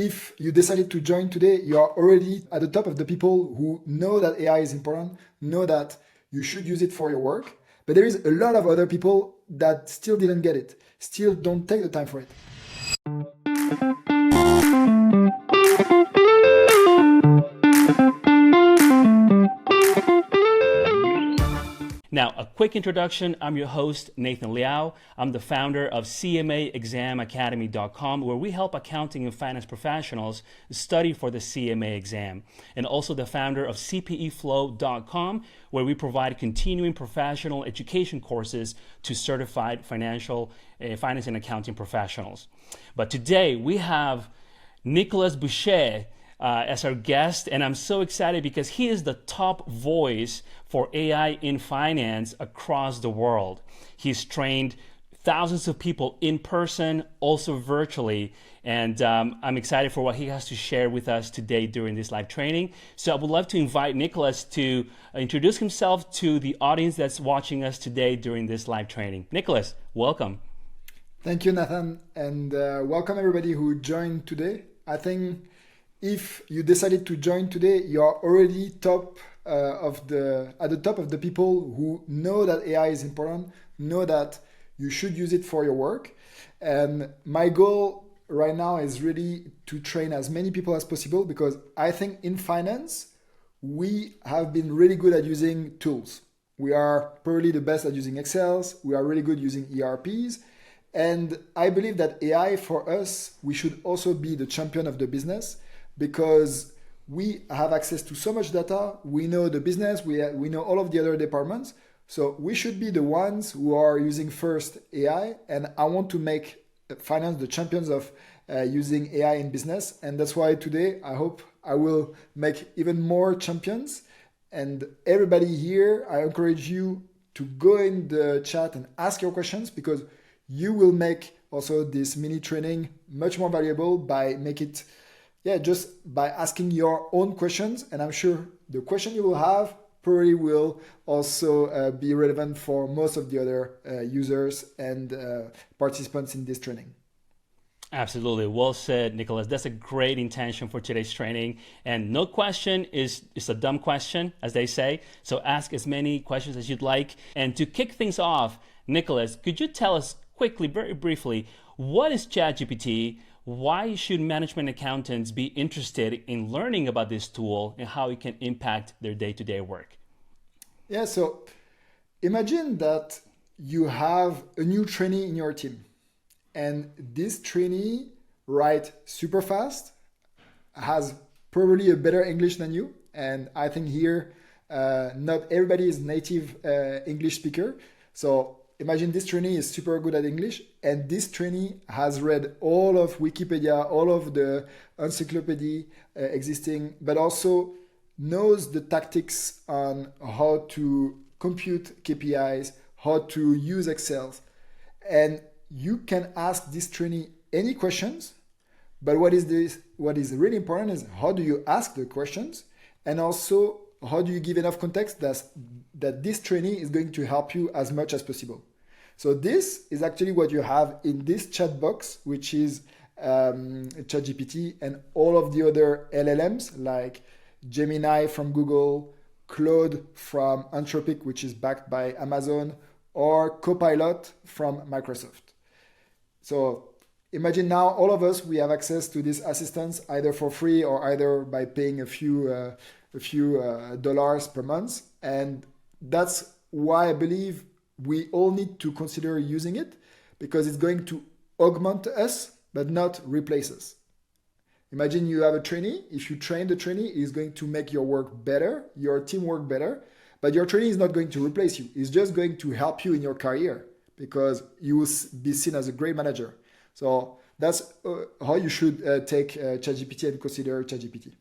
If you decided to join today, you are already at the top of the people who know that AI is important, know that you should use it for your work. But there is a lot of other people that still didn't get it, still don't take the time for it. Now, a quick introduction. I'm your host, Nathan Liao. I'm the founder of CMAexamacademy.com, where we help accounting and finance professionals study for the CMA exam. And also the founder of CPEflow.com, where we provide continuing professional education courses to certified finance and accounting professionals. But today we have Nicolas Boucher as our guest, and I'm so excited because he is the top voice for AI in finance across the world. He's trained thousands of people in person, also virtually, and I'm excited for what he has to share with us today during this live training. So I would love to invite Nicolas to introduce himself to the audience that's watching us today during this live training. Nicolas, welcome. Thank you, Nathan, and welcome everybody who joined today. I think if you decided to join today, you are already at the top of the people who know that AI is important, know that you should use it for your work. And my goal right now is really to train as many people as possible, because I think in finance, we have been really good at using tools. We are probably the best at using Excels. We are really good using ERPs. And I believe that AI for us, we should also be the champion of the business, because we have access to so much data. We know the business, we know all of the other departments. So we should be the ones who are using first AI. And I want to make finance the champions of using AI in business. And that's why today I hope I will make even more champions. And everybody here, I encourage you to go in the chat and ask your questions, because you will make also this mini training much more valuable by just by asking your own questions. And I'm sure the question you will have probably will also be relevant for most of the other users and participants in this training. Absolutely. Well said, Nicolas. That's a great intention for today's training. And no question is a dumb question, as they say. So ask as many questions as you'd like. And to kick things off, Nicolas, could you tell us quickly, very briefly, what is ChatGPT? Why should management accountants be interested in learning about this tool and how it can impact their day-to-day work? Yeah, so imagine that you have a new trainee in your team, and this trainee writes super fast, has probably a better English than you. And I think here, not everybody is native English speaker. So imagine this trainee is super good at English, and this trainee has read all of Wikipedia, all of the encyclopedia existing, but also knows the tactics on how to compute KPIs, how to use Excel. And you can ask this trainee any questions, but what is really important is how do you ask the questions, and also how do you give enough context that this trainee is going to help you as much as possible. So this is actually what you have in this chat box, which is ChatGPT and all of the other LLMs like Gemini from Google, Claude from Anthropic, which is backed by Amazon, or Copilot from Microsoft. So imagine now all of us, we have access to these assistants either for free or either by paying a few dollars per month. And that's why I believe we all need to consider using it, because it's going to augment us, but not replace us. Imagine you have a trainee. If you train the trainee, it's going to make your work better, your team work better, but your trainee is not going to replace you. It's just going to help you in your career, because you will be seen as a great manager. So that's how you should take ChatGPT and consider ChatGPT.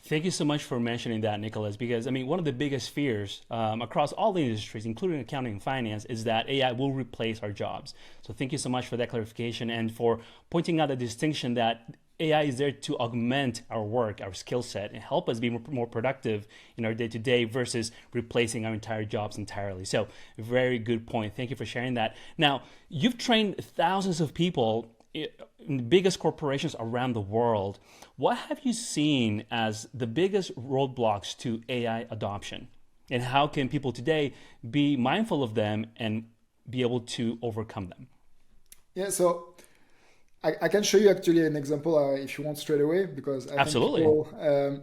Thank you so much for mentioning that, Nicolas, because one of the biggest fears across all the industries, including accounting and finance, is that AI will replace our jobs. So thank you so much for that clarification and for pointing out the distinction that AI is there to augment our work, our skill set, and help us be more productive in our day-to-day versus replacing our entire jobs entirely. So very good point. Thank you for sharing that. Now, you've trained thousands of people in the biggest corporations around the world, what have you seen as the biggest roadblocks to AI adoption? And how can people today be mindful of them and be able to overcome them? Yeah, so I can show you actually an example if you want straight away, because I think Absolutely. people,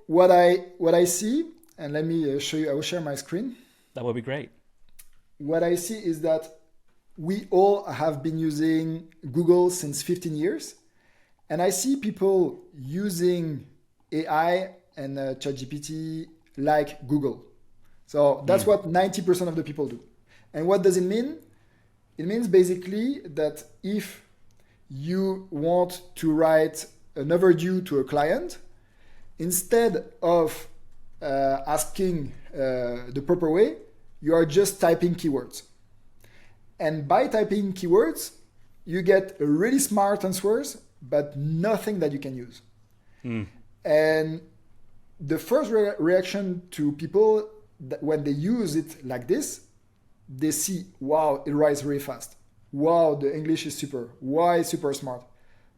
what I see, and let me show you. I will share my screen. That would be great. What I see is that we all have been using Google since 15 years, and I see people using AI and ChatGPT like Google. So that's what 90% of the people do. And what does it mean? It means basically that if you want to write an overdue to a client, instead of asking the proper way, you are just typing keywords. And by typing keywords, you get really smart answers, but nothing that you can use. And the first reaction to people that when they use it like this, they see, wow, it writes really fast. Wow, the English is super. Wow, it's super smart.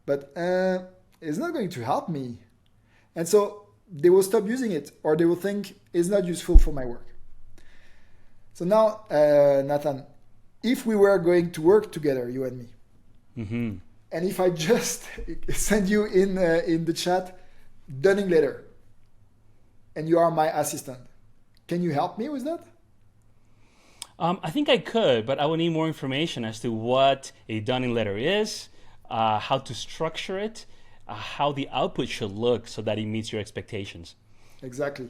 But it's not going to help me. And so they will stop using it, or they will think it's not useful for my work. So now, Nathan, if we were going to work together, you and me, and if I just send you in the chat Dunning letter, and you are my assistant, can you help me with that? I think I could, but I would need more information as to what a Dunning letter is, how to structure it, how the output should look so that it meets your expectations. Exactly.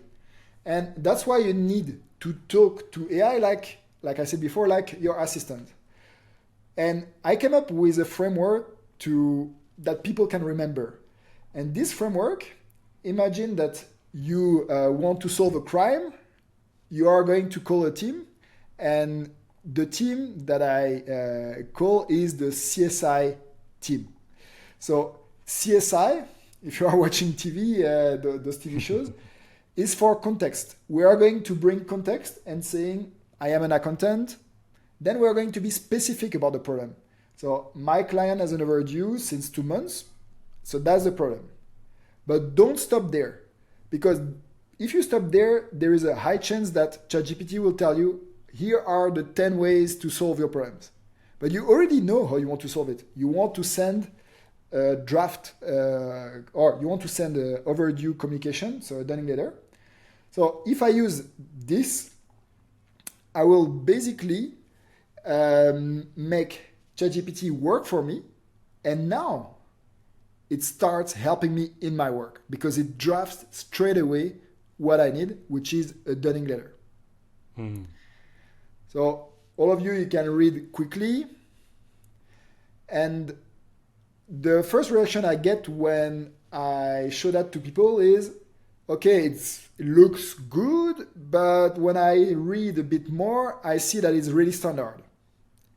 And that's why you need to talk to AI like I said before, like your assistant. And I came up with a framework that people can remember. And this framework, imagine that you want to solve a crime, you are going to call a team, and the team that I call is the CSI team. So CSI, if you are watching TV, those TV shows, is for context. We are going to bring context and saying, I am an accountant. Then we are going to be specific about the problem. So my client has an overdue since 2 months. So that's the problem. But don't stop there. Because if you stop there, there is a high chance that ChatGPT will tell you, here are the 10 ways to solve your problems. But you already know how you want to solve it. You want to send a draft, or you want to send an overdue communication, so a Dunning letter. So if I use this, I will basically make ChatGPT work for me. And now it starts helping me in my work because it drafts straight away what I need, which is a Dunning letter. So all of you can read quickly. And the first reaction I get when I show that to people is, okay, it looks good, but when I read a bit more, I see that it's really standard.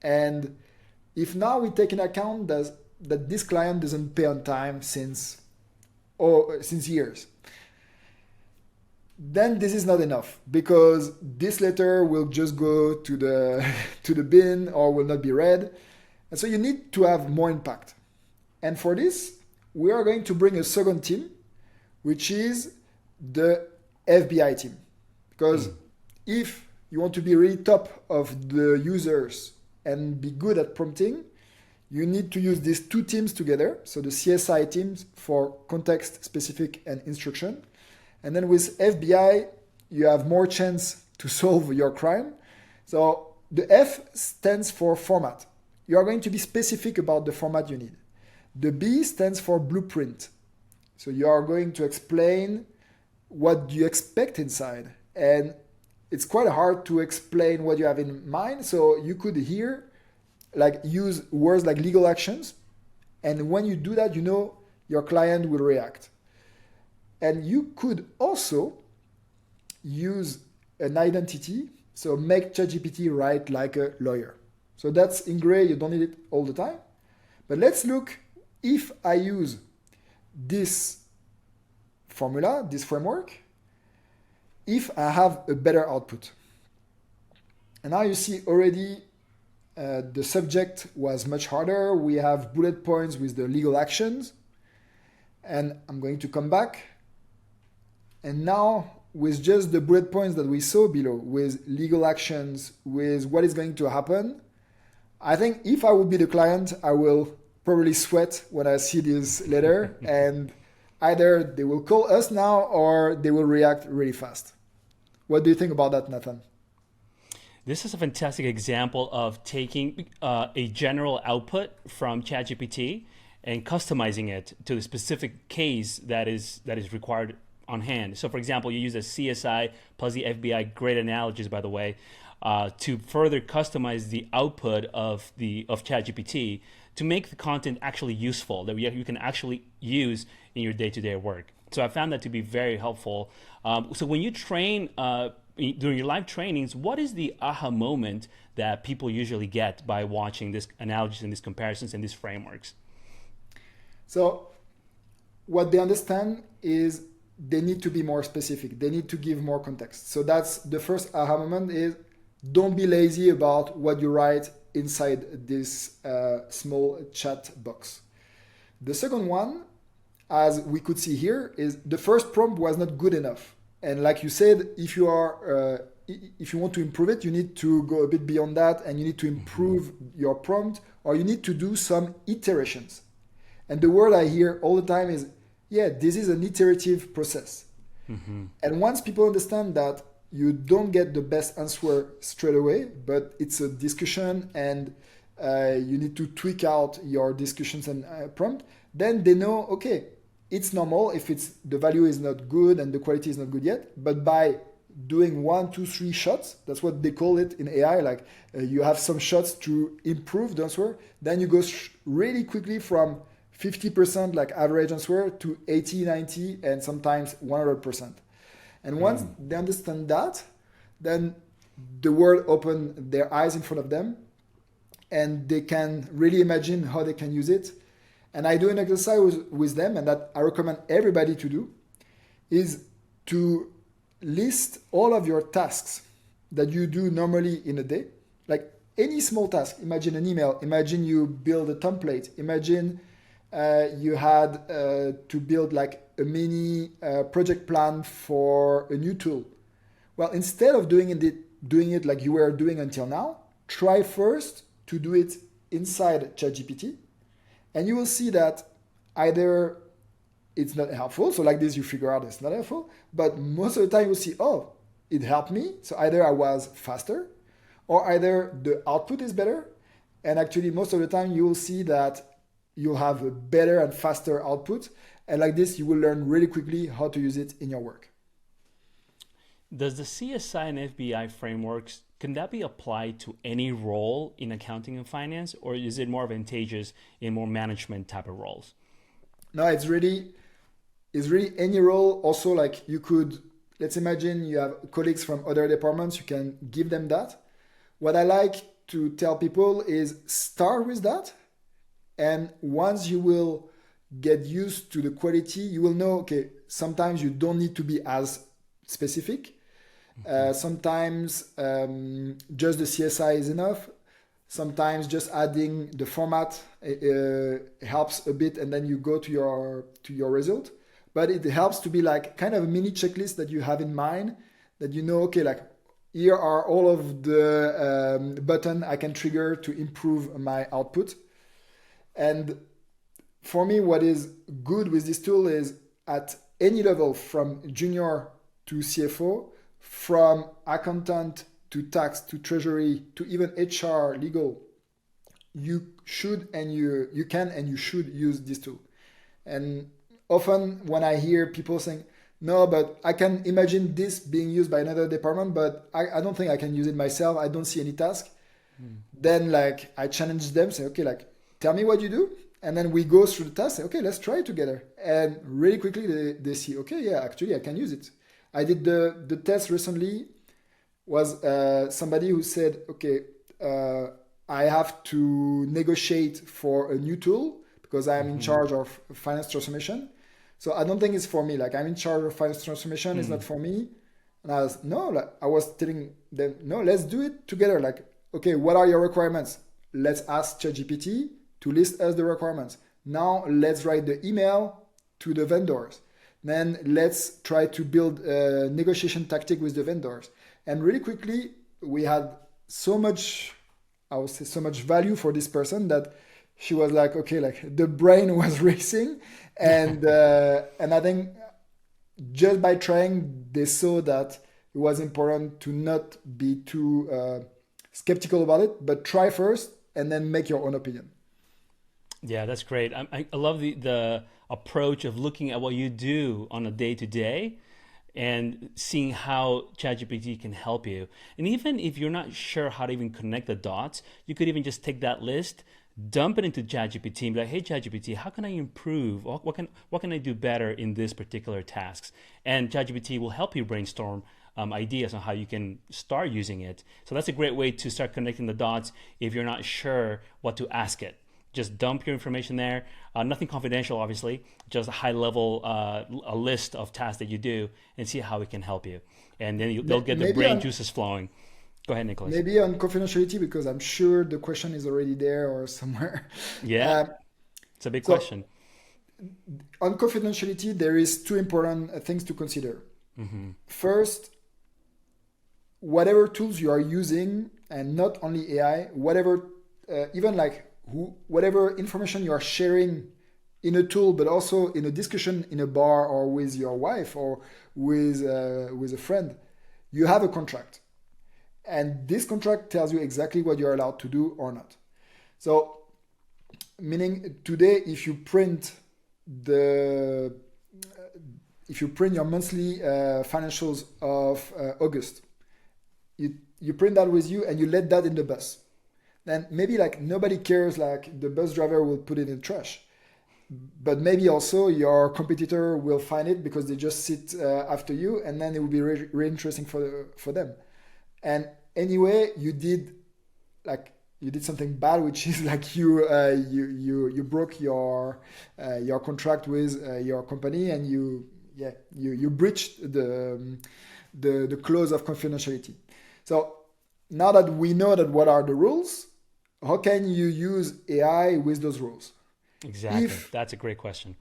And if now we take into account that this client doesn't pay on time since years, then this is not enough because this letter will just go to the bin or will not be read. And so you need to have more impact. And for this, we are going to bring a second team, which is the FBI team. Because if you want to be really top of the users and be good at prompting, you need to use these two teams together. So the CSI teams for context, specific, and instruction. And then with FBI, you have more chance to solve your crime. So the F stands for format. You are going to be specific about the format you need. The B stands for blueprint. So you are going to explain what you expect inside. And it's quite hard to explain what you have in mind. So you could here use words like legal actions. And when you do that, you know your client will react. And you could also use an identity. So make ChatGPT write like a lawyer. So that's in gray, you don't need it all the time. But let's look if I use this formula, this framework, if I have a better output. And now you see already The subject was much harder. We have bullet points with the legal actions. And I'm going to come back. And now, with just the bullet points that we saw below, with legal actions, with what is going to happen, I think if I would be the client, I will probably sweat when I see this letter. And either they will call us now or they will react really fast. What do you think about that, Nathan? This is a fantastic example of taking a general output from ChatGPT and customizing it to the specific case that is required on hand. So, for example, you use a CSI plus the FBI, great analogies, by the way, to further customize the output of ChatGPT to make the content actually useful that you can actually use in your day-to-day work. So I found that to be very helpful. So when you train during your live trainings, what is the aha moment that people usually get by watching these analogies and these comparisons and these frameworks? So what they understand is they need to be more specific. They need to give more context. So that's the first aha moment is don't be lazy about what you write inside this small chat box. The second one, as we could see here, is the first prompt was not good enough. And like you said, if you want to improve it, you need to go a bit beyond that and you need to improve your prompt, or you need to do some iterations. And the word I hear all the time is, yeah, this is an iterative process. And once people understand that you don't get the best answer straight away, but it's a discussion and you need to tweak out your discussions and prompt, then they know, okay, it's normal if the value is not good and the quality is not good yet, but by doing 1, 2, 3 shots, that's what they call it in AI, like you have some shots to improve the answer, then you go really quickly from 50% like average answer to 80, 90, and sometimes 100%. And once they understand that, then the world opens their eyes in front of them and they can really imagine how they can use it. And I do an exercise with them, and that I recommend everybody to do, is to list all of your tasks that you do normally in a day. Like any small task. Imagine an email. Imagine you build a template. Imagine you had to build like a mini project plan for a new tool. Well, instead of doing it like you were doing until now, try first to do it inside ChatGPT. And you will see that either it's not helpful, so like this you figure out it's not helpful, but most of the time you'll see, oh, it helped me, so either I was faster, or either the output is better, and actually most of the time you will see that you'll have a better and faster output, and like this you will learn really quickly how to use it in your work. Does the CSI and FBI frameworks, can that be applied to any role in accounting and finance, or is it more advantageous in more management type of roles? No, it's really any role. Also, like you could, let's imagine you have colleagues from other departments, you can give them that. What I like to tell people is start with that. And once you will get used to the quality, you will know, okay, sometimes you don't need to be as specific. Sometimes just the CSI is enough. Sometimes just adding the format helps a bit, and then you go to your result. But it helps to be like kind of a mini checklist that you have in mind, that you know, okay, like here are all of the buttons I can trigger to improve my output. And for me, what is good with this tool is at any level, from junior to CFO, from accountant to tax to treasury to even HR, legal, you should and you can and you should use this tool. And often when I hear people saying, no, but I can imagine this being used by another department, but I don't think I can use it myself. I don't see any task. Then like I challenge them, say, okay, like tell me what you do. And then we go through the task, say, okay, let's try it together. And really quickly they see, okay, yeah, actually I can use it. I did the test recently. Was somebody who said, okay, I have to negotiate for a new tool because I'm in charge of finance transformation. So I don't think it's for me. Like I'm in charge of finance transformation. It's not for me. And I was telling them, no, let's do it together. Like, okay, what are your requirements? let's ask ChatGPT to list us the requirements. Now let's write the email to the vendors. Then let's try to build a negotiation tactic with the vendors. And really quickly, we had so much, I would say, so much value for this person that she was like, okay, like the brain was racing. And I think just by trying, they saw that it was important to not be too skeptical about it, but try first and then make your own opinion. Yeah, that's great. I love the approach of looking at what you do on a day to day and seeing how ChatGPT can help you. And even if you're not sure how to even connect the dots, you could even just take that list, dump it into ChatGPT and be like, hey, ChatGPT, how can I improve? What can I do better in this particular tasks? And ChatGPT will help you brainstorm ideas on how you can start using it. So that's a great way to start connecting the dots if you're not sure what to ask it. Just dump your information there. Nothing confidential, obviously. Just a high level, a list of tasks that you do, and see how it can help you. And then they'll get the brain juices flowing. Go ahead, Nicholas. Maybe on confidentiality, because I'm sure the question is already there or somewhere. Yeah, it's a big question. On confidentiality, there is two important things to consider. First, whatever tools you are using, and not only AI, whatever, even like whatever information you are sharing in a tool, but also in a discussion in a bar or with your wife or with a friend, you have a contract. And this contract tells you exactly what you're allowed to do or not. So, meaning today, if you print your monthly financials of August, you print that with you and you let that in the bus. Then maybe like nobody cares, like the bus driver will put it in trash. But maybe also your competitor will find it because they just sit after you, and then it will be really interesting for them. And anyway, you did something bad, which is like you broke your contract with your company, and you breached the clause of confidentiality. So now that we know that what are the rules, how can you use AI with those rules? Exactly. That's a great question.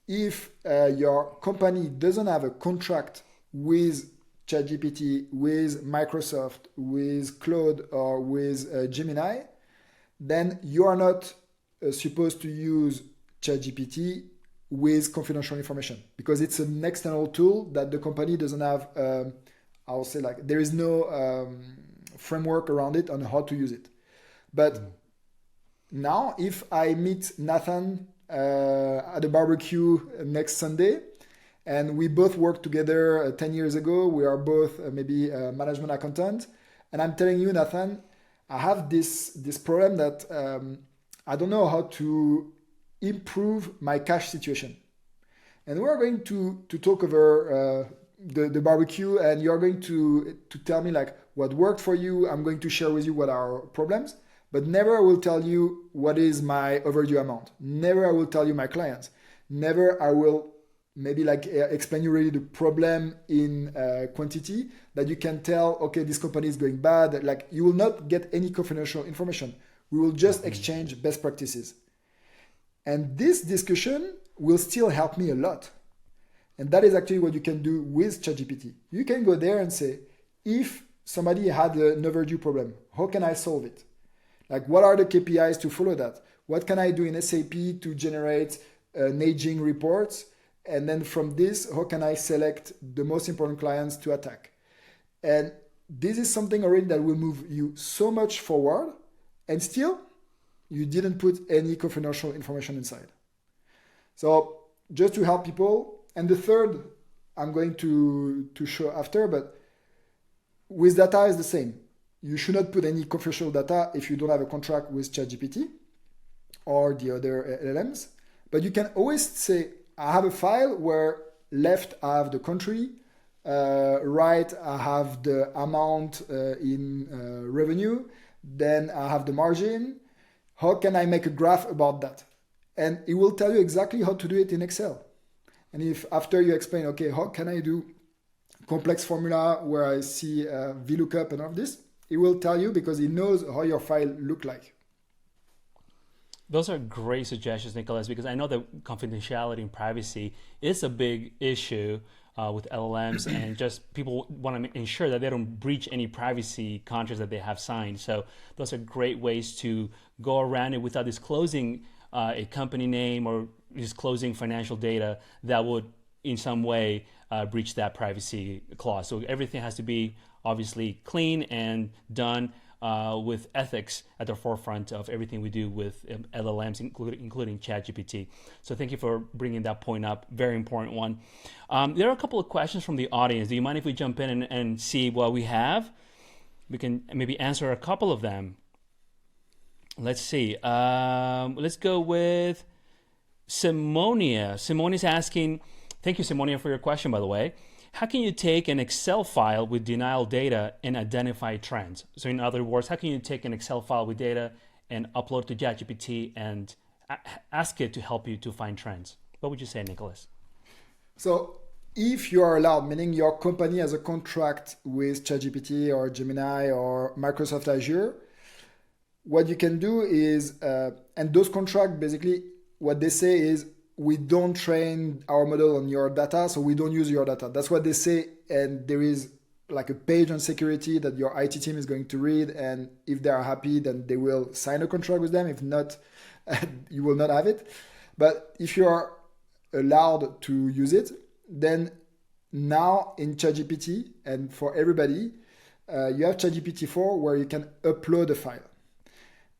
If your company doesn't have a contract with ChatGPT, with Microsoft, with Claude, or with Gemini, then you are not supposed to use ChatGPT with confidential information, because it's an external tool that the company doesn't have. I'll say like there is no framework around it on how to use it. But now, if I meet Nathan at a barbecue next Sunday, and we both worked together 10 years ago, we are both maybe management accountant, and I'm telling you, Nathan, I have this problem that I don't know how to improve my cash situation. And we're going to talk over the barbecue, and you're going to tell me like what worked for you. I'm going to share with you what are our problems. But never I will tell you what is my overdue amount. Never I will tell you my clients. Never I will maybe like explain you really the problem in quantity that you can tell, okay, this company is going bad. Like you will not get any confidential information. We will just exchange best practices. And this discussion will still help me a lot. And that is actually what you can do with ChatGPT. You can go there and say, if somebody had an overdue problem, how can I solve it? Like, what are the KPIs to follow that? What can I do in SAP to generate an aging report? And then from this, how can I select the most important clients to attack? And this is something already that will move you so much forward, and still, you didn't put any confidential information inside. So just to help people. And the third, I'm going to show after, but with data is the same. You should not put any confidential data if you don't have a contract with ChatGPT or the other LLMs. But you can always say, I have a file where left I have the country, right I have the amount in revenue, then I have the margin. How can I make a graph about that? And it will tell you exactly how to do it in Excel. And if after you explain, okay, how can I do complex formula where I see VLOOKUP and all of this, it will tell you because it knows how your file look like. Those are great suggestions, Nicholas, because I know that confidentiality and privacy is a big issue with LLMs, and just people want to ensure that they don't breach any privacy contracts that they have signed. So those are great ways to go around it without disclosing a company name or disclosing financial data that would in some way breach that privacy clause. So everything has to be obviously clean and done with ethics at the forefront of everything we do with LLMs, including ChatGPT. So thank you for bringing that point up. Very important one. There are a couple of questions from the audience. Do you mind if we jump in and see what we have? We can maybe answer a couple of them. Let's see. Let's go with Simonia. Simonia's asking, thank you, Simonia, for your question, by the way. How can you take an Excel file with denial data and identify trends? So in other words, how can you take an Excel file with data and upload to ChatGPT and ask it to help you to find trends? What would you say, Nicholas? So if you are allowed, meaning your company has a contract with ChatGPT or Gemini or Microsoft Azure, what you can do is, and those contracts basically, what they say is, we don't train our model on your data, so we don't use your data. That's what they say, and there is like a page on security that your IT team is going to read, and if they are happy, then they will sign a contract with them. If not, you will not have it. But if you are allowed to use it, then now in ChatGPT, and for everybody, you have ChatGPT 4 where you can upload a file.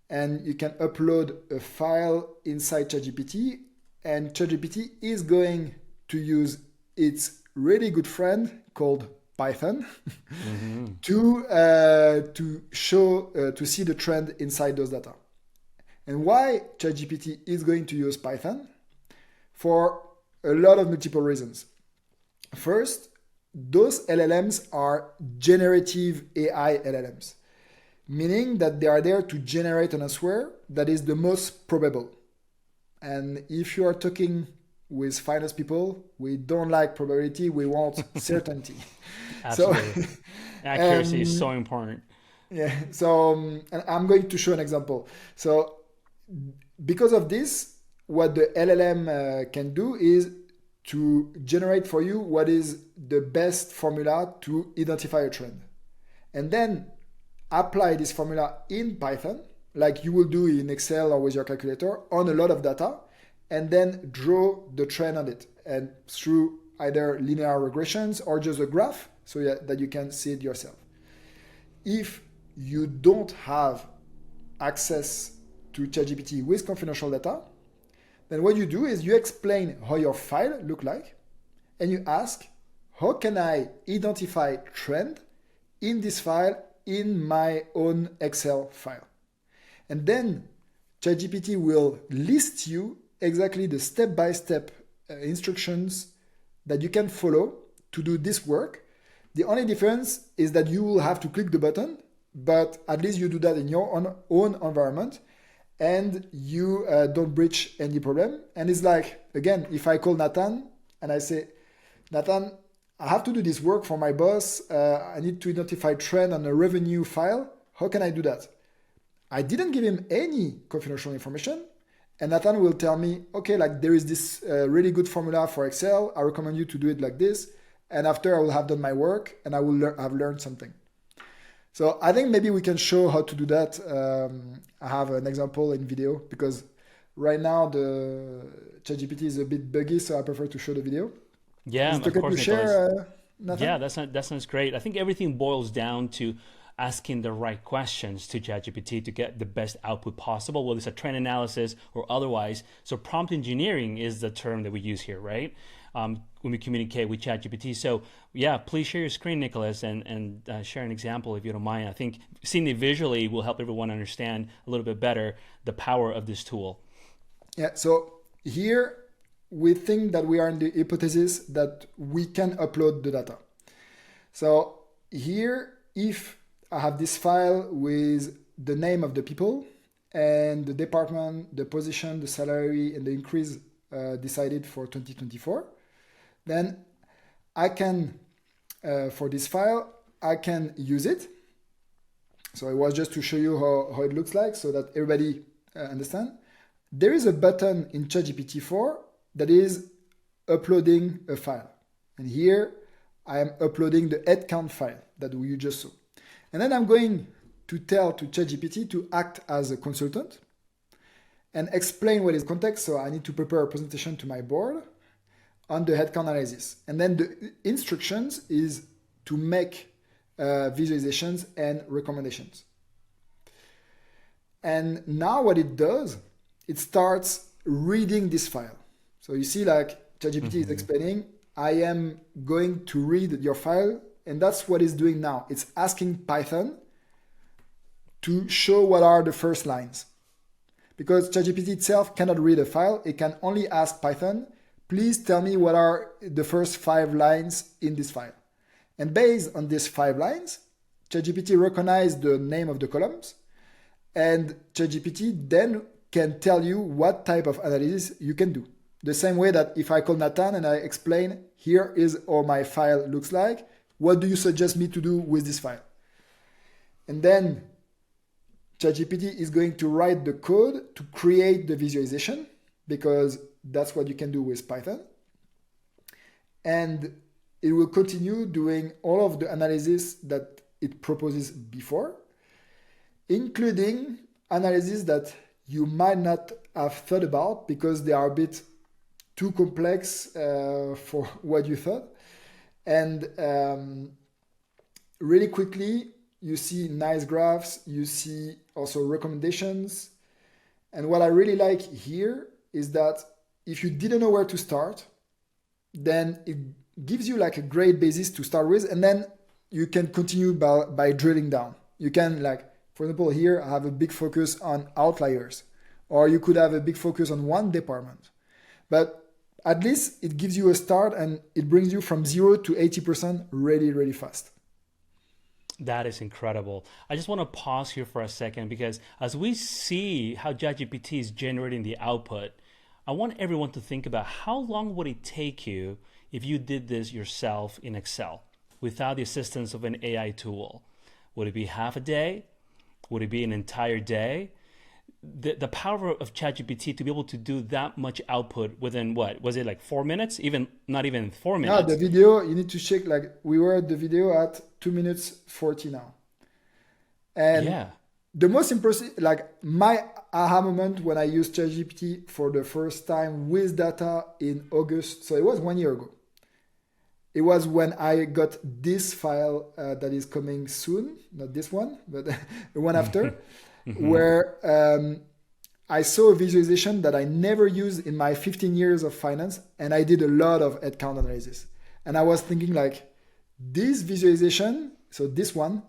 And you can upload a file inside ChatGPT, and ChatGPT is going to use its really good friend called Python to show to see the trend inside those data. And why ChatGPT is going to use Python? For a lot of multiple reasons. First, those LLMs are generative AI LLMs, meaning that they are there to generate an answer that is the most probable. And if you are talking with finance people, we don't like probability, we want certainty. Absolutely. So, accuracy is so important. Yeah. So and I'm going to show an example. So because of this, what the LLM can do is to generate for you what is the best formula to identify a trend. And then apply this formula in Python, like you will do in Excel or with your calculator, on a lot of data, and then draw the trend on it, and through either linear regressions or just a graph, so that you can see it yourself. If you don't have access to ChatGPT with confidential data, then what you do is you explain how your file look like, and you ask, how can I identify trend in this file in my own Excel file? And then ChatGPT will list you exactly the step-by-step instructions that you can follow to do this work. The only difference is that you will have to click the button, but at least you do that in your own environment, and you don't breach any problem. And it's like, again, if I call Nathan and I say, Nathan, I have to do this work for my boss. I need to identify trend on a revenue file. How can I do that? I didn't give him any confidential information. And Nathan will tell me, okay, like there is this really good formula for Excel. I recommend you to do it like this. And after I will have done my work and I will have learned something. So I think maybe we can show how to do that. I have an example in video because right now the ChatGPT is a bit buggy, so I prefer to show the video. Yeah, of course, to share, Nathan? Yeah, that sounds great. I think everything boils down to asking the right questions to ChatGPT to get the best output possible, whether it's a trend analysis or otherwise. So prompt engineering is the term that we use here, right? When we communicate with ChatGPT. So yeah, please share your screen, Nicholas, and share an example if you don't mind. I think seeing it visually will help everyone understand a little bit better the power of this tool. Yeah, so here we think that we are in the hypothesis that we can upload the data. So here, if I have this file with the name of the people and the department, the position, the salary, and the increase decided for 2024, then I can, for this file, I can use it. So it was just to show you how it looks like so that everybody understand. there is a button in ChatGPT 4 that is uploading a file. And here I am uploading the headcount file that you just saw. And then I'm going to tell to ChatGPT to act as a consultant and explain what is context. So I need to prepare a presentation to my board on the headcount analysis. And then the instructions is to make visualizations and recommendations. And now what it does, it starts reading this file. So you see like ChatGPT is explaining, I am going to read your file, and that's what it's doing now. It's asking Python to show what are the first lines. Because ChatGPT itself cannot read a file, it can only ask Python, please tell me what are the first 5 lines in this file. And based on these 5 lines, ChatGPT recognizes the name of the columns, and ChatGPT then can tell you what type of analysis you can do. The same way that if I call Nathan and I explain, here is how my file looks like, what do you suggest me to do with this file? And then ChatGPT is going to write the code to create the visualization, because that's what you can do with Python. And it will continue doing all of the analysis that it proposes before, including analysis that you might not have thought about because they are a bit too complex for what you thought. And really quickly, you see nice graphs, you see also recommendations. And what I really like here is that if you didn't know where to start, then it gives you like a great basis to start with, and then you can continue by drilling down. You can, like, for example, here I have a big focus on outliers, or you could have a big focus on one department. But at least it gives you a start, and it brings you from 0 to 80% really, really fast. That is incredible. I just want to pause here for a second, because as we see how ChatGPT is generating the output, I want everyone to think about how long would it take you if you did this yourself in Excel without the assistance of an AI tool. Would it be half a day? Would it be an entire day? The power of ChatGPT to be able to do that much output within what? Was it like 4 minutes? Not even 4 minutes. Yeah, the video, you need to check, like we were at the video at 2 minutes 40 now. And yeah. The most impressive, like my aha moment when I used ChatGPT for the first time with data in August, so it was 1 year ago. It was when I got this file that is coming soon, not this one, but the one after, where I saw a visualization that I never used in my 15 years of finance, and I did a lot of headcount analysis. And I was thinking like, this visualization, so this one,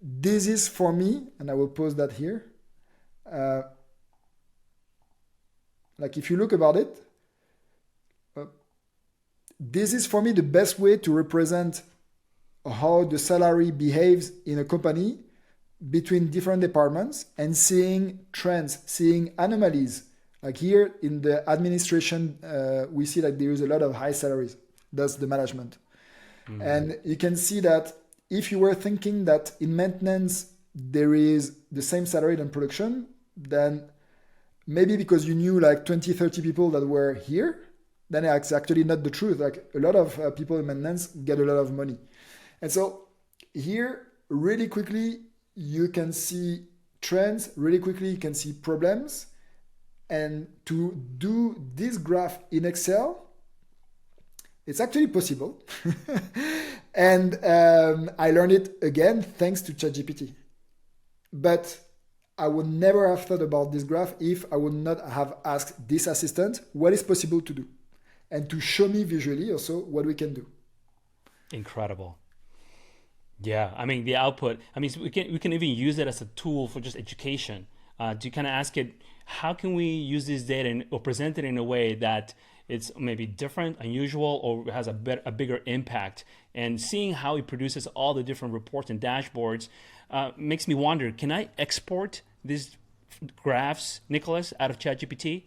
this is for me, and I will post that here. Like if you look about it, this is for me the best way to represent how the salary behaves in a company between different departments, and seeing trends, seeing anomalies. Like here in the administration, we see that there is a lot of high salaries. That's the management. And you can see that if you were thinking that in maintenance there is the same salary than production, then maybe because you knew like 20, 30 people that were here, then it's actually not the truth. Like a lot of people in maintenance get a lot of money. And so here, really quickly, you can see trends, really quickly you can see problems. And to do this graph in Excel, it's actually possible. And I learned it again thanks to ChatGPT. But I would never have thought about this graph if I would not have asked this assistant what is possible to do, and to show me visually also what we can do. Incredible. Yeah, I mean the output. I mean we can even use it as a tool for just education. To kind of ask it, how can we use this data or present it in a way that it's maybe different, unusual, or has a bigger impact? And seeing how it produces all the different reports and dashboards makes me wonder, can I export these graphs, Nicholas, out of ChatGPT?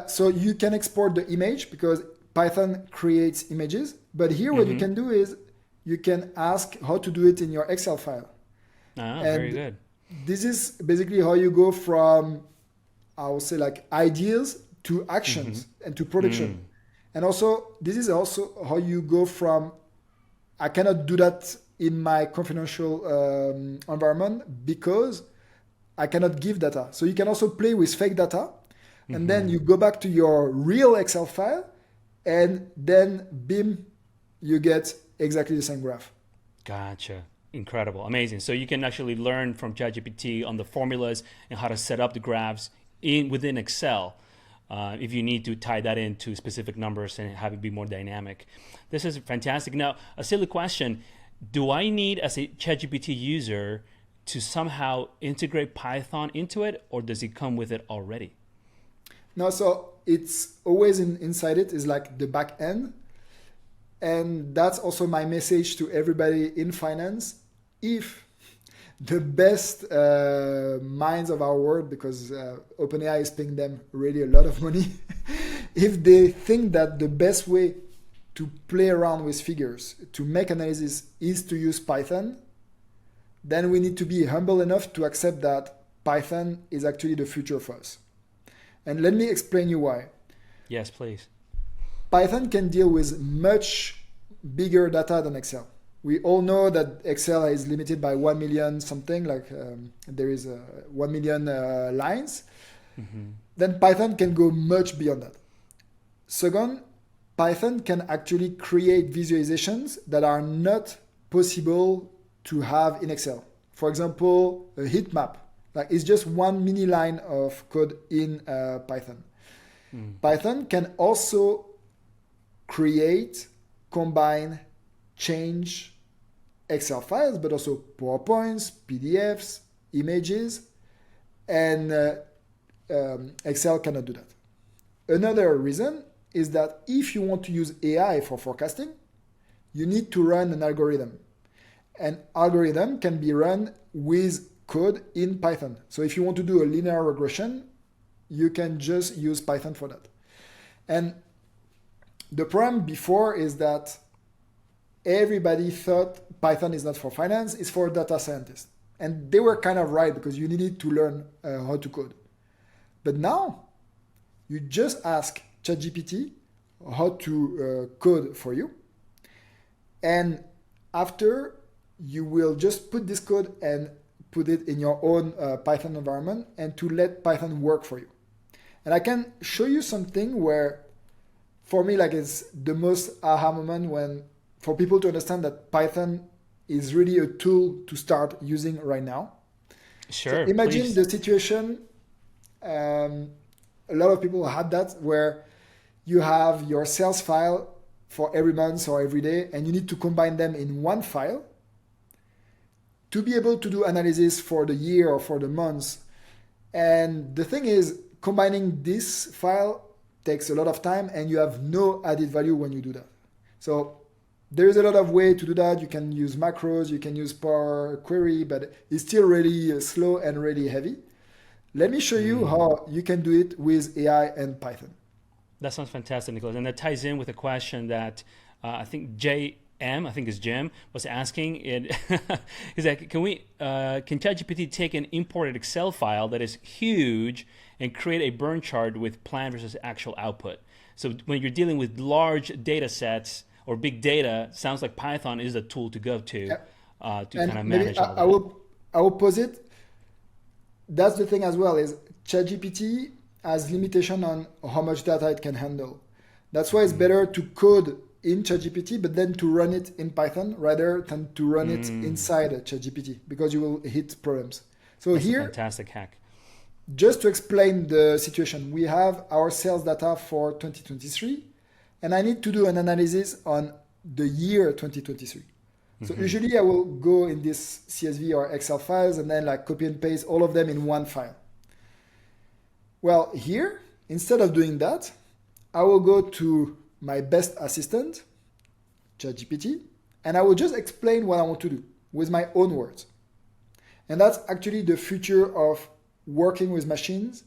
So you can export the image because Python creates images. But here what you can do is you can ask how to do it in your Excel file. Very good. This is basically how you go from I would say like ideas to actions and to production. And also, this is also how you go from I cannot do that in my confidential environment because I cannot give data. So you can also play with fake data, and then you go back to your real Excel file, and then bim, you get exactly the same graph. Gotcha. Incredible. Amazing. So you can actually learn from ChatGPT on the formulas and how to set up the graphs within Excel if you need to tie that into specific numbers and have it be more dynamic. This is fantastic. Now, a silly question. Do I need, as a ChatGPT user, to somehow integrate Python into it, or does it come with it already? No, so it's always inside it is like the back end. And that's also my message to everybody in finance. If the best minds of our world, because OpenAI is paying them really a lot of money, if they think that the best way to play around with figures, to make analysis is to use Python, then we need to be humble enough to accept that Python is actually the future for us. And let me explain you why. Yes, please. Python can deal with much bigger data than Excel. We all know that Excel is limited by 1 million something, like there is 1 million lines. Then Python can go much beyond that. Second, Python can actually create visualizations that are not possible to have in Excel. For example, a heat map. Like it's just one mini line of code in Python. Python can also create, combine, change Excel files, but also PowerPoints, PDFs, images, and Excel cannot do that. Another reason is that if you want to use AI for forecasting, you need to run an algorithm. An algorithm can be run with code in Python. So if you want to do a linear regression, you can just use Python for that. And the problem before is that everybody thought Python is not for finance, it's for data scientists. And they were kind of right because you needed to learn how to code. But now, you just ask ChatGPT how to code for you. And after, you will just put this code and put it in your own Python environment and to let Python work for you. And I can show you something where, for me, like it's the most aha moment when, for people to understand that Python is really a tool to start using right now. Sure. So imagine please. the situation, a lot of people had that, where you have your sales file for every month or every day, and you need to combine them in one file to be able to do analysis for the year or for the months. And the thing is, combining this file takes a lot of time, and you have no added value when you do that. So there is a lot of way to do that. You can use macros, you can use Power Query, but it's still really slow and really heavy. Let me show you how you can do it with AI and Python. That sounds fantastic, Nicholas. And that ties in with a question that I think JM, I think is Jim, was asking. Is that can ChatGPT take an imported Excel file that is huge and create a burn chart with plan versus actual output? So when you're dealing with large data sets or big data, sounds like Python is the tool to go to kind of manage all that. I will pose it. That's the thing as well, is ChatGPT has limitation on how much data it can handle. That's why it's better to code in ChatGPT, but then to run it in Python rather than to run it inside ChatGPT, because you will hit problems. So That's here, a fantastic hack. just to explain the situation, we have our sales data for 2023, and I need to do an analysis on the year 2023. So usually I will go in this CSV or Excel files and then like copy and paste all of them in one file. Well, here, instead of doing that, I will go to my best assistant, ChatGPT, and I will just explain what I want to do with my own words. And that's actually the future of working with machines,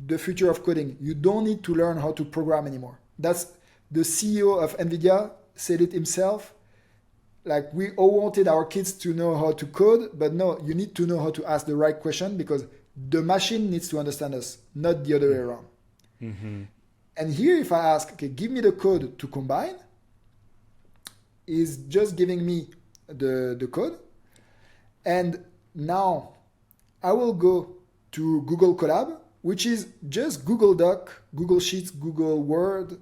the future of coding. You don't need to learn how to program anymore. That's the CEO of NVIDIA said it himself. Like, we all wanted our kids to know how to code, but no, you need to know how to ask the right question, because The machine needs to understand us, not the other way around. Mm-hmm. And here, if I ask, okay, give me the code to combine, is just giving me the code. And now I will go to Google Colab, which is just Google Doc, Google Sheets, Google Word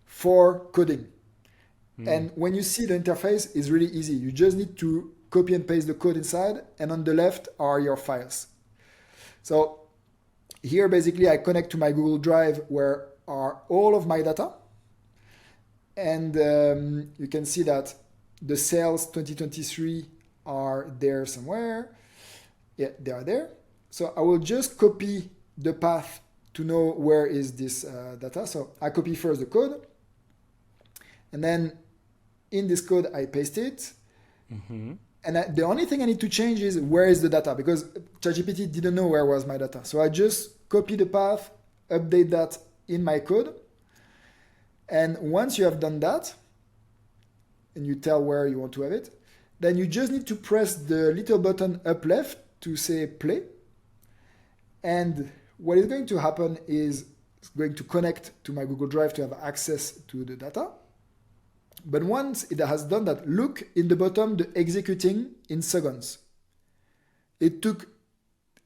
for coding. And when you see the interface, it's really easy. You just need to copy and paste the code inside, and on the left are your files. So here, basically, I connect to my Google Drive where are all of my data. And you can see that the sales 2023 are there somewhere. Yeah, they are there. So I will just copy the path to know where is this data. So I copy first the code. And then in this code, I paste it. Mm-hmm. And the only thing I need to change is where is the data, because ChatGPT didn't know where was my data. So I just copy the path, update that in my code. And once you have done that, and you tell where you want to have it, then you just need to press the little button up left to say play. And what is going to happen is it's going to connect to my Google Drive to have access to the data. But once it has done that, look in the bottom, the executing in seconds. It took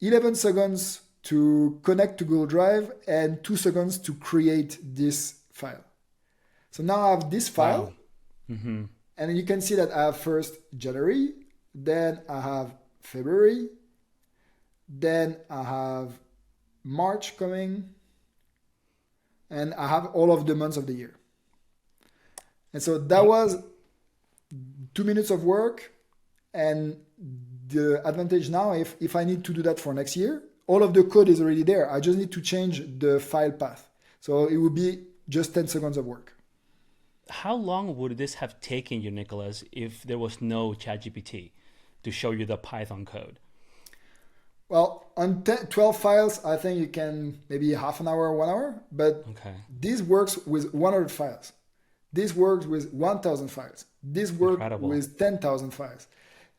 11 seconds to connect to Google Drive and 2 seconds to create this file. So now I have this file. Wow. Mm-hmm. And you can see that I have first January, then I have February, then I have March coming, and I have all of the months of the year. And so that was 2 minutes of work. And the advantage now, if I need to do that for next year, all of the code is already there. I just need to change the file path. So it would be just 10 seconds of work. How long would this have taken you, Nicholas, if there was no ChatGPT to show you the Python code? Well, on 12 files, I think you can maybe half an hour, 1 hour. But Okay. this works with 100 files. This works with 1,000 files. This works Incredible. with 10,000 files.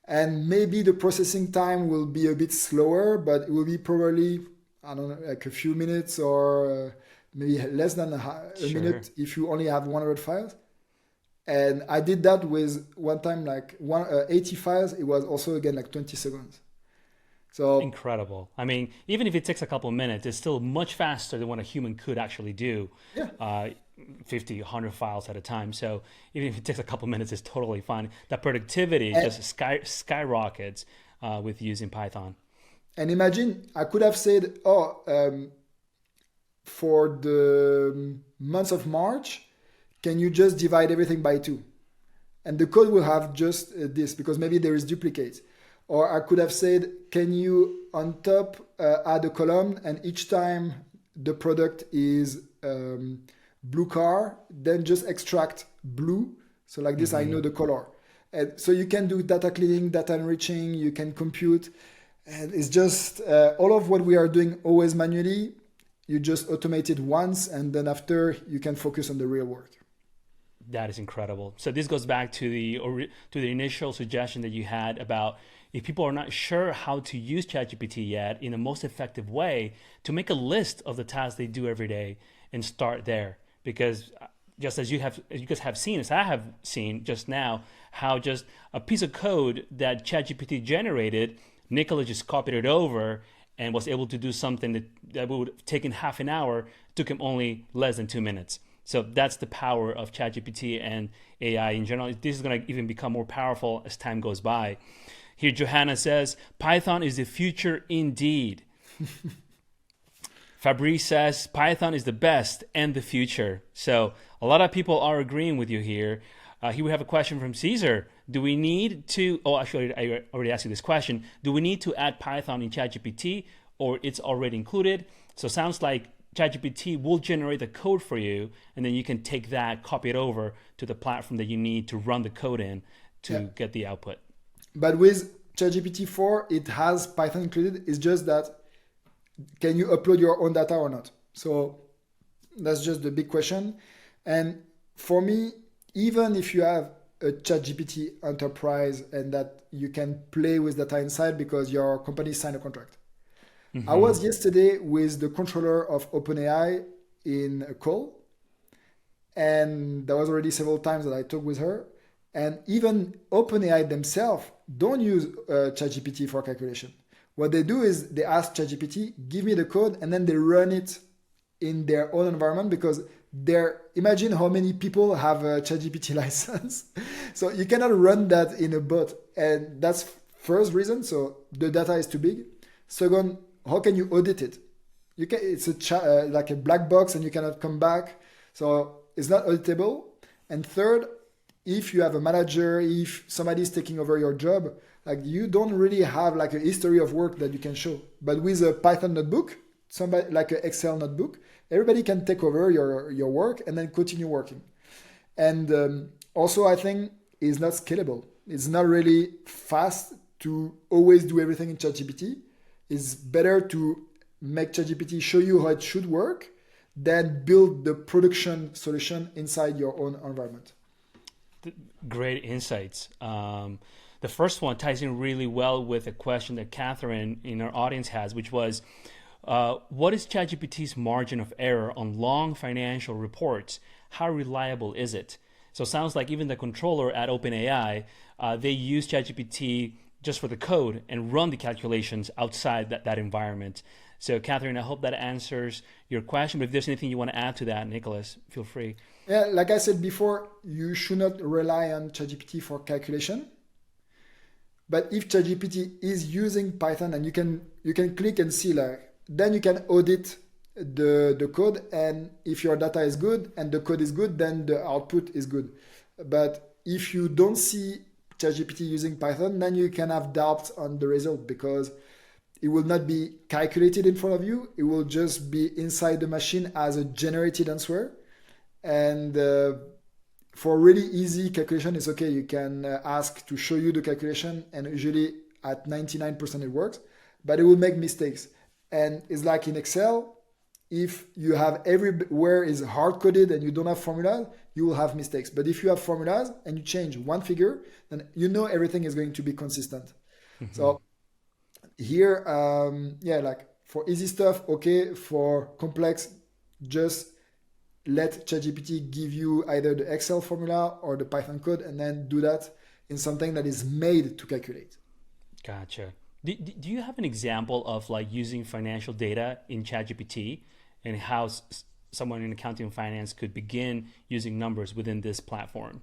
And maybe the processing time will be a bit slower, but it will be probably, I don't know, like a few minutes or maybe less than a Sure. minute if you only have 100 files. And I did that with one time, like 80 files. It was also, again, like 20 seconds. So Incredible. I mean, even if it takes a couple of minutes, it's still much faster than what a human could actually do. yeah. 50, 100 files at a time. So even if it takes a couple of minutes, it's totally fine. That productivity And- just skyrockets with using Python. And imagine I could have said, for the month of March, can you just divide everything by 2? And the code will have just this, because maybe there is duplicate. Or I could have said, can you on top add a column, and each time the product is blue car, then just extract blue. So like this, I know the color. And so you can do data cleaning, data enriching, you can compute. And it's just all of what we are doing always manually. You just automate it once, and then after you can focus on the real work. That is incredible. So this goes back to the initial suggestion that you had about if people are not sure how to use ChatGPT yet in the most effective way, to make a list of the tasks they do every day and start there. Because just as you guys have seen, as I have seen just now, how just a piece of code that ChatGPT generated, Nicola just copied it over and was able to do something that would have taken half an hour, took him only less than 2 minutes. So that's the power of ChatGPT and AI in general. This is going to even become more powerful as time goes by. Here, Johanna says, Python is the future indeed. Fabrice says, Python is the best and the future. So a lot of people are agreeing with you here. Here we have a question from Caesar. Do we need to, actually, I already asked you this question. Do we need to add Python in ChatGPT, or it's already included? So it sounds like ChatGPT will generate the code for you, and then you can take that, copy it over to the platform that you need to run the code in to get the output. But with ChatGPT 4, it has Python included. It's just that, can you upload your own data or not? So that's just the big question. And for me, even if you have a ChatGPT enterprise and that you can play with data inside because your company signed a contract, I was yesterday with the controller of OpenAI in a call, and there was already several times that I talked with her. And even OpenAI themselves don't use ChatGPT for calculation. What they do is they ask ChatGPT, give me the code, and then they run it in their own environment because imagine how many people have a ChatGPT license. So you cannot run that in a bot. And that's first reason. So the data is too big. Second, how can you audit it? It's like a black box and you cannot come back. So it's not auditable. And third, if you have a manager, if somebody is taking over your job, like you don't really have like a history of work that you can show. But with a Python notebook, somebody like an Excel notebook, everybody can take over your work and then continue working. And also, I think it's not scalable. It's not really fast to always do everything in ChatGPT. It's better to make ChatGPT show you how it should work than build the production solution inside your own environment. Great insights. The first one ties in really well with a question that Catherine in our audience has, which was, what is ChatGPT's margin of error on long financial reports? How reliable is it? So it sounds like even the controller at OpenAI, they use ChatGPT just for the code and run the calculations outside that environment. So Catherine, I hope that answers your question. But if there's anything you want to add to that, Nicholas, feel free. Yeah, like I said before, you should not rely on ChatGPT for calculation. But if ChatGPT is using Python and you can click and see, like, then you can audit the code, and if your data is good and the code is good, then the output is good. But if you don't see ChatGPT using Python, then you can have doubts on the result because it will not be calculated in front of you. It will just be inside the machine as a generated answer. And for really easy calculation, it's okay. You can ask to show you the calculation, and usually at 99% it works, but it will make mistakes. And it's like in Excel, if you have everywhere is hard coded and you don't have formulas, you will have mistakes. But if you have formulas and you change one figure, then you know everything is going to be consistent. Mm-hmm. So here, like for easy stuff, okay. For complex, just let ChatGPT give you either the Excel formula or the Python code, and then do that in something that is made to calculate. Gotcha. Do you have an example of like using financial data in ChatGPT and how someone in accounting and finance could begin using numbers within this platform?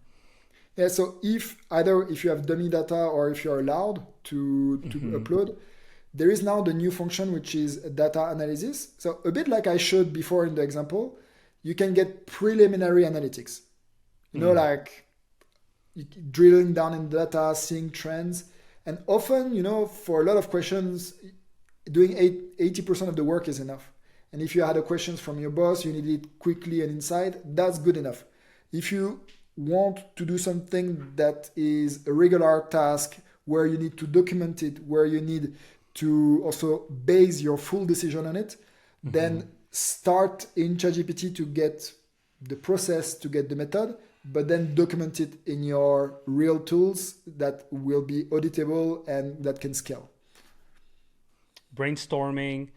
Yeah, so if you have dummy data or if you're allowed to upload, there is now the new function, which is data analysis. So a bit like I showed before in the example, you can get preliminary analytics. Like drilling down in data, seeing trends. And often, for a lot of questions, doing 80% of the work is enough. And if you had a question from your boss, you need it quickly and inside, that's good enough. If you want to do something that is a regular task where you need to document it, where you need to also base your full decision on it, then start in ChatGPT to get the process, to get the method, but then document it in your real tools that will be auditable and that can scale. Brainstorming,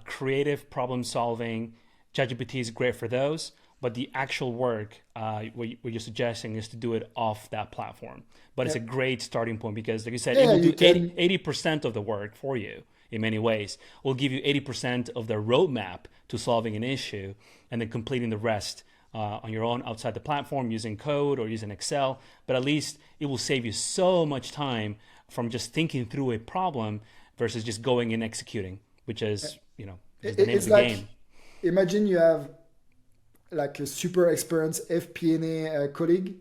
creative problem solving, ChatGPT is great for those, but the actual work, what you're suggesting is to do it off that platform. But it's a great starting point because, like you said, it will do 80% of the work for you in many ways. It will give you 80% of the roadmap to solving an issue and then completing the rest on your own outside the platform using code or using Excel. But at least it will save you so much time from just thinking through a problem versus just going and executing, which is, the name of the game. Imagine you have like a super experienced FP&A colleague,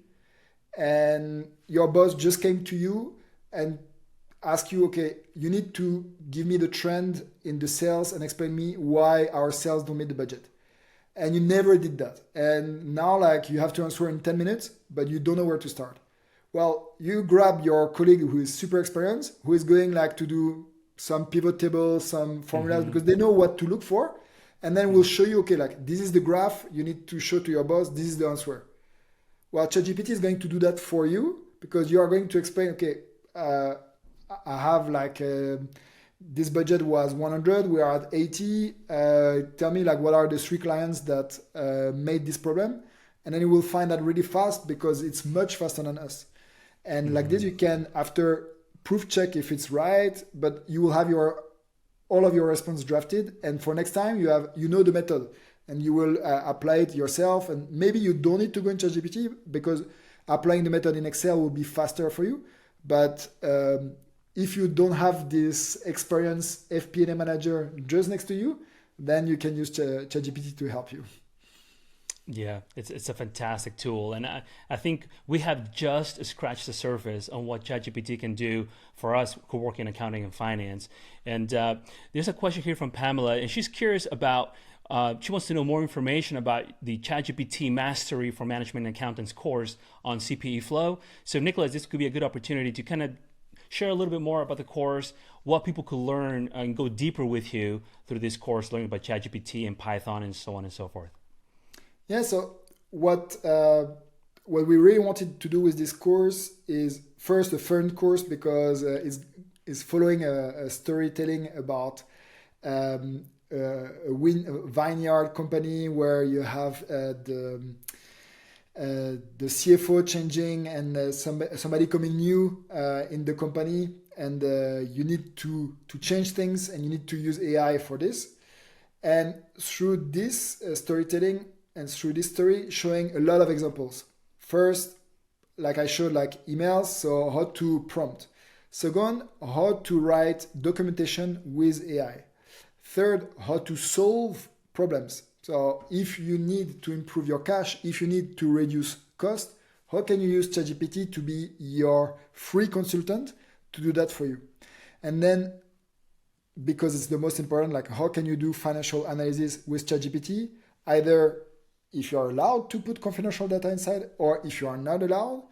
and your boss just came to you and asked you, okay, you need to give me the trend in the sales and explain me why our sales don't meet the budget. And you never did that. And now you have to answer in 10 minutes, but you don't know where to start. Well, you grab your colleague who is super experienced, who is going to do some pivot tables, some formulas, because they know what to look for. And then we'll show you, okay, this is the graph you need to show to your boss. This is the answer. Well, ChatGPT is going to do that for you because you are going to explain, okay, I have this budget was 100, we are at 80. Tell me like what are the 3 clients that made this problem, and then you will find that really fast because it's much faster than us. And like this, you can after proof check if it's right, but you will have all of your response drafted, and for next time you know the method, and you will apply it yourself. And maybe you don't need to go in ChatGPT because applying the method in Excel will be faster for you. But if you don't have this experienced FP&A manager just next to you, then you can use ChatGPT to help you. Yeah, it's a fantastic tool. And I think we have just scratched the surface on what ChatGPT can do for us who work in accounting and finance. And there's a question here from Pamela, and she's curious about, she wants to know more information about the ChatGPT Mastery for Management and Accountants course on CPE Flow. So Nicholas, this could be a good opportunity to kind of share a little bit more about the course, what people could learn and go deeper with you through this course, learning about ChatGPT and Python and so on and so forth. Yeah, so what we really wanted to do with this course is first a fun course because it's following a storytelling about a vineyard company where you have the CFO changing and somebody coming new in the company, and you need to change things, and you need to use AI for this. And through this storytelling, and through this story, showing a lot of examples. First, like I showed, like emails, so how to prompt. Second, how to write documentation with AI. Third, how to solve problems. So if you need to improve your cash, if you need to reduce cost, how can you use ChatGPT to be your free consultant to do that for you? And then, because it's the most important, like how can you do financial analysis with ChatGPT? Either if you're allowed to put confidential data inside, or if you are not allowed,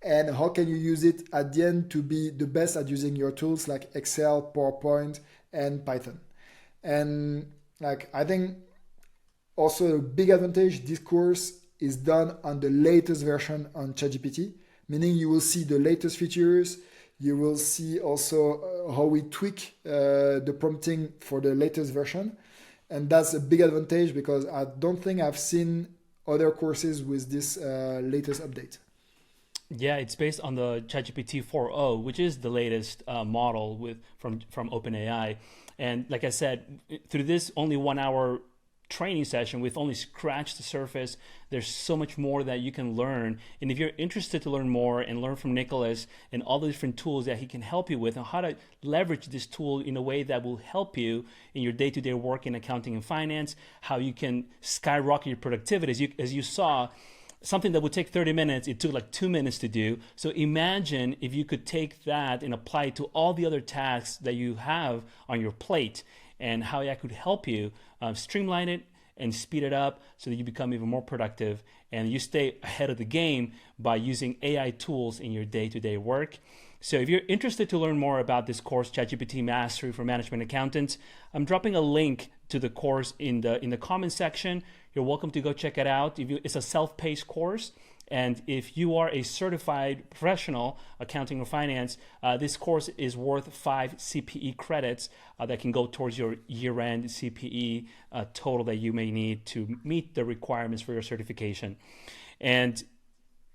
and how can you use it at the end to be the best at using your tools like Excel, PowerPoint, and Python. And like I think also a big advantage, this course is done on the latest version on ChatGPT, meaning you will see the latest features. You will see also how we tweak the prompting for the latest version. And that's a big advantage because I don't think I've seen other courses with this latest update. Yeah, it's based on the ChatGPT 4.0, which is the latest model from OpenAI. And like I said, through this only 1 hour training session, we've only scratched the surface. There's so much more that you can learn. And if you're interested to learn more and learn from Nicholas and all the different tools that he can help you with and how to leverage this tool in a way that will help you in your day-to-day work in accounting and finance, how you can skyrocket your productivity. As you saw, something that would take 30 minutes, it took like 2 minutes to do. So imagine if you could take that and apply it to all the other tasks that you have on your plate, and how that could help you streamline it and speed it up so that you become even more productive and you stay ahead of the game by using AI tools in your day-to-day work. So if you're interested to learn more about this course, ChatGPT Mastery for Management Accountants, I'm dropping a link to the course in the comments section. You're welcome to go check it out. It's a self-paced course. And if you are a certified professional, accounting or finance, this course is worth 5 CPE credits that can go towards your year-end CPE total that you may need to meet the requirements for your certification. And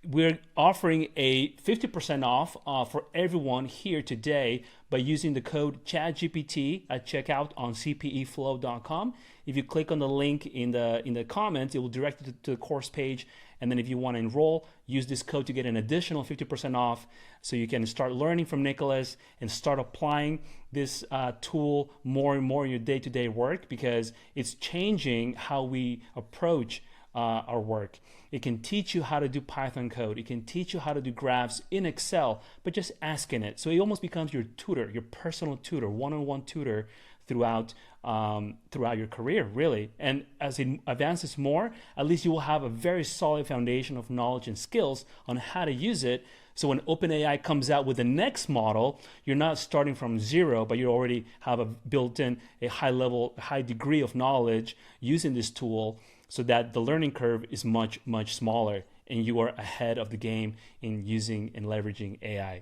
we're offering a 50% off for everyone here today by using the code ChatGPT at checkout on cpeflow.com. If you click on the link in the comments, it will direct you to the course page. And then if you want to enroll, use this code to get an additional 50% off so you can start learning from Nicholas and start applying this tool more and more in your day-to-day work, because it's changing how we approach our work. It can teach you how to do Python code. It can teach you how to do graphs in Excel, but just asking it. So it almost becomes your tutor, your personal tutor, one-on-one tutor throughout your career, really. And as it advances more, at least you will have a very solid foundation of knowledge and skills on how to use it. So when OpenAI comes out with the next model, you're not starting from zero, but you already have a built-in, a high degree of knowledge using this tool, so that the learning curve is much, much smaller and you are ahead of the game in using and leveraging AI.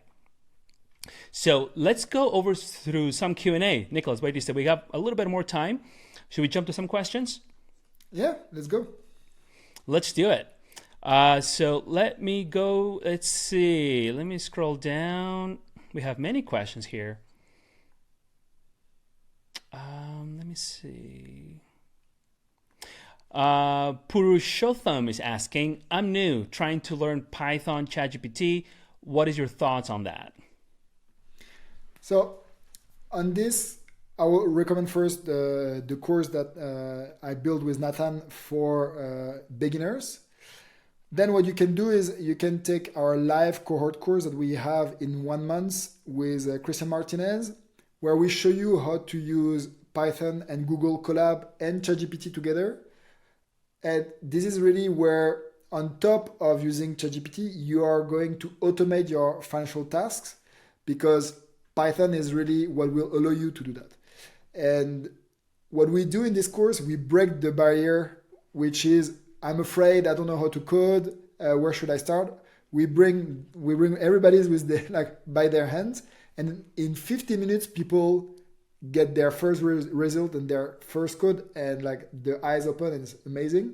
So let's go over through some Q&A. Nicholas, what do you say? We have a little bit more time. Should we jump to some questions? Yeah, let's go. Let's do it. So let me go. Let's see. Let me scroll down. We have many questions here. Let me see. Purushotham is asking, I'm new, trying to learn Python, ChatGPT. What is your thoughts on that? So on this, I will recommend first the course that I built with Nathan for beginners. Then what you can do is you can take our live cohort course that we have in 1 month with Christian Martinez, where we show you how to use Python and Google Colab and ChatGPT together. And this is really where, on top of using ChatGPT, you are going to automate your financial tasks, because Python is really what will allow you to do that. And what we do in this course, we break the barrier, which is, I'm afraid I don't know how to code. Where should I start? We bring everybody with by their hands, and in 50 minutes, people get their first result and their first code, and the eyes open, and it's amazing.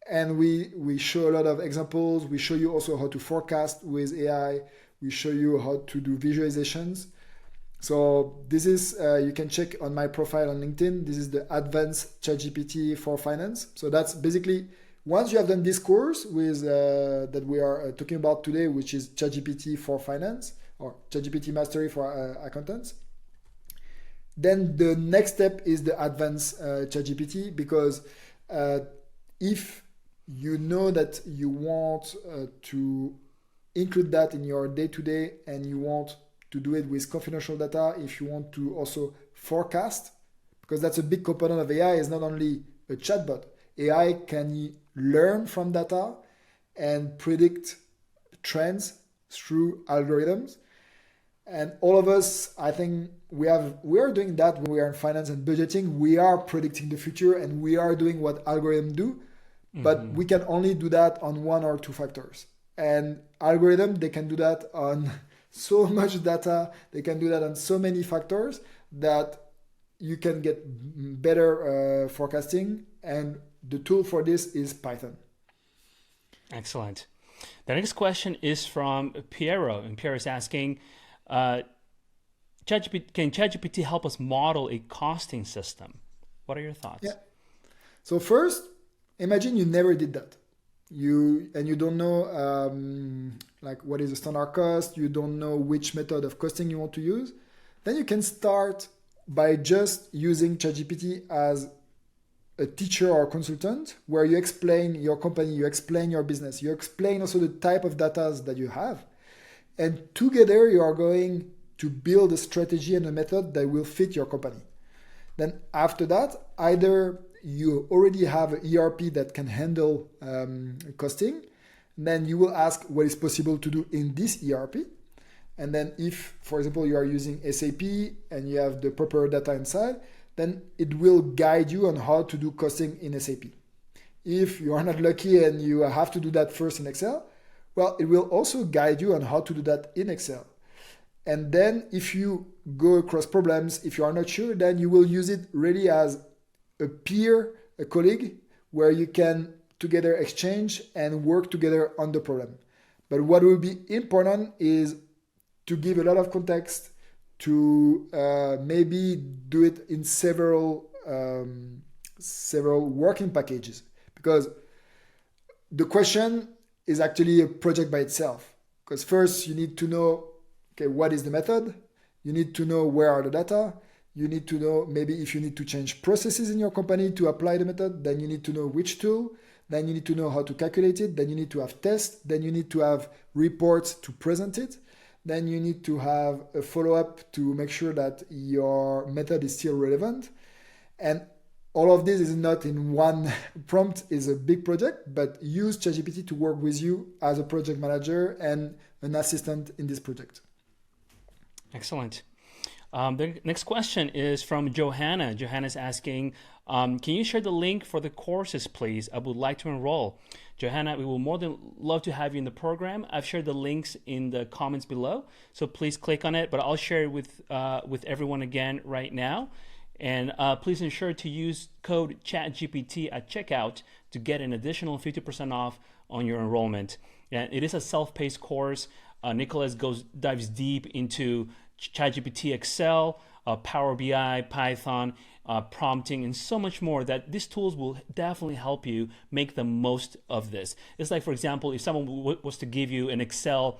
And we show a lot of examples. We show you also how to forecast with AI. We show you how to do visualizations. So this is, you can check on my profile on LinkedIn. This is the Advanced ChatGPT for Finance. So that's basically, once you have done this course with that we are talking about today, which is ChatGPT for Finance, or ChatGPT Mastery for accountants, then the next step is the Advanced ChatGPT, because if you know that you want to include that in your day-to-day, and you want to do it with confidential data, if you want to also forecast, because that's a big component of AI, is not only a chatbot. AI can learn from data and predict trends through algorithms. And all of us, I think we are doing that when we are in finance and budgeting. We are predicting the future, and we are doing what algorithms do, but we can only do that on 1 or 2 factors. And algorithms, they can do that on so much data, they can do that on so many factors that you can get better forecasting. And the tool for this is Python. Excellent. The next question is from Piero, and Piero is asking, can ChatGPT help us model a costing system? What are your thoughts? Yeah. So first, imagine you never did that. You don't know what is the standard cost. You don't know which method of costing you want to use. Then you can start by just using ChatGPT as a teacher or consultant, where you explain your company, you explain your business, you explain also the type of data that you have. And together you are going to build a strategy and a method that will fit your company. Then after that, either you already have an ERP that can handle costing, then you will ask what is possible to do in this ERP. And then if, for example, you are using SAP and you have the proper data inside, then it will guide you on how to do costing in SAP. If you are not lucky and you have to do that first in Excel, well, it will also guide you on how to do that in Excel. And then if you go across problems, if you are not sure, then you will use it really as a peer, a colleague, where you can together exchange and work together on the problem. But what will be important is to give a lot of context, to maybe do it in several working packages, because the question is actually a project by itself. Because first you need to know, okay, what is the method? You need to know where are the data. You need to know maybe if you need to change processes in your company to apply the method, then you need to know which tool. Then you need to know how to calculate it. Then you need to have tests. Then you need to have reports to present it. Then you need to have a follow-up to make sure that your method is still relevant. And all of this is not in one prompt, is a big project, but use ChatGPT to work with you as a project manager and an assistant in this project. Excellent. The next question is from Johanna. Johanna's asking, Can you share the link for the courses, please? I would like to enroll. Johanna, we will more than love to have you in the program. I've shared the links in the comments below, so please click on it, but I'll share it with everyone again right now. And please ensure to use code ChatGPT at checkout to get an additional 50% off on your enrollment. And it is a self-paced course. Nicholas dives deep into ChatGPT, Excel, Power BI, Python, prompting, and so much more that these tools will definitely help you make the most of this. It's like, for example, if someone was to give you an Excel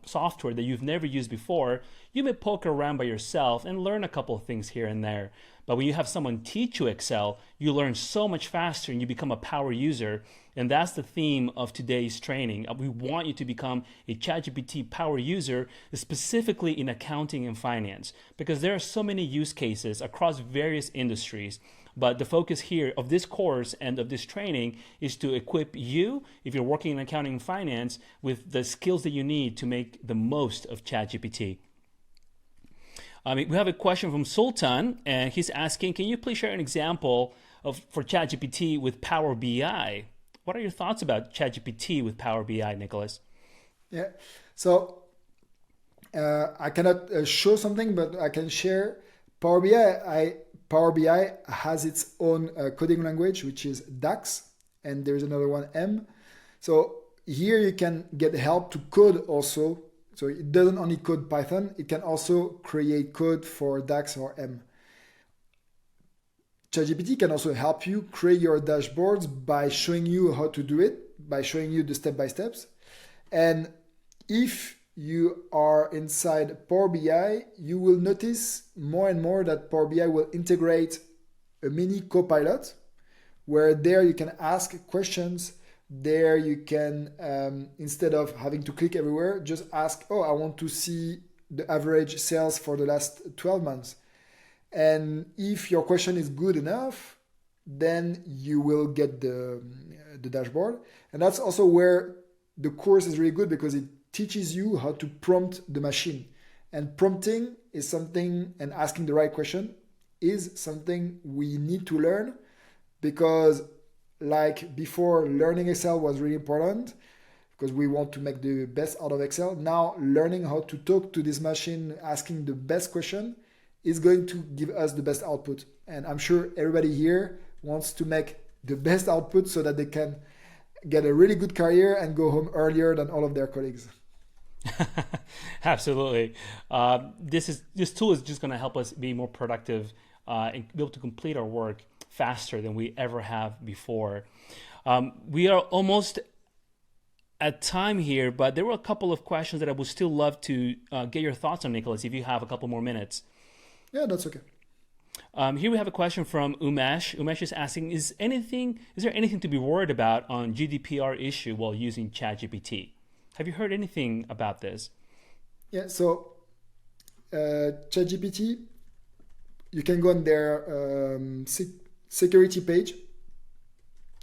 software that you've never used before, you may poke around by yourself and learn a couple of things here and there. But when you have someone teach you Excel, you learn so much faster and you become a power user. And that's the theme of today's training. We want you to become a ChatGPT power user, specifically in accounting and finance, because there are so many use cases across various industries. But the focus here of this course and of this training is to equip you, if you're working in accounting and finance, with the skills that you need to make the most of ChatGPT. We have a question from Sultan, and he's asking, can you please share an example for ChatGPT with Power BI? What are your thoughts about ChatGPT with Power BI, Nicholas? Yeah, so I cannot show something, but I can share Power BI. Power BI has its own coding language, which is DAX, and there's another one, M. So here you can get help to code also. So it doesn't only code Python, it can also create code for DAX or M. ChatGPT can also help you create your dashboards by showing you how to do it, by showing you the step-by-steps. And if you are inside Power BI, you will notice more and more that Power BI will integrate a mini copilot, where there you can ask questions. There you can, instead of having to click everywhere, just ask, oh, I want to see the average sales for the last 12 months. And if your question is good enough, then you will get the dashboard. And that's also where the course is really good, because it teaches you how to prompt the machine. And prompting is something, and asking the right question is something we need to learn, because like before, learning Excel was really important because we want to make the best out of Excel. Now, learning how to talk to this machine, asking the best question, is going to give us the best output. And I'm sure everybody here wants to make the best output so that they can get a really good career and go home earlier than all of their colleagues. Absolutely. This tool is just going to help us be more productive and be able to complete our work faster than we ever have before. We are almost at time here, but there were a couple of questions that I would still love to get your thoughts on, Nicholas, if you have a couple more minutes. Yeah, that's okay. Here we have a question from Umesh. Umesh is asking, is there anything to be worried about on GDPR issue while using ChatGPT? Have you heard anything about this? Yeah, so ChatGPT, you can go on their security page.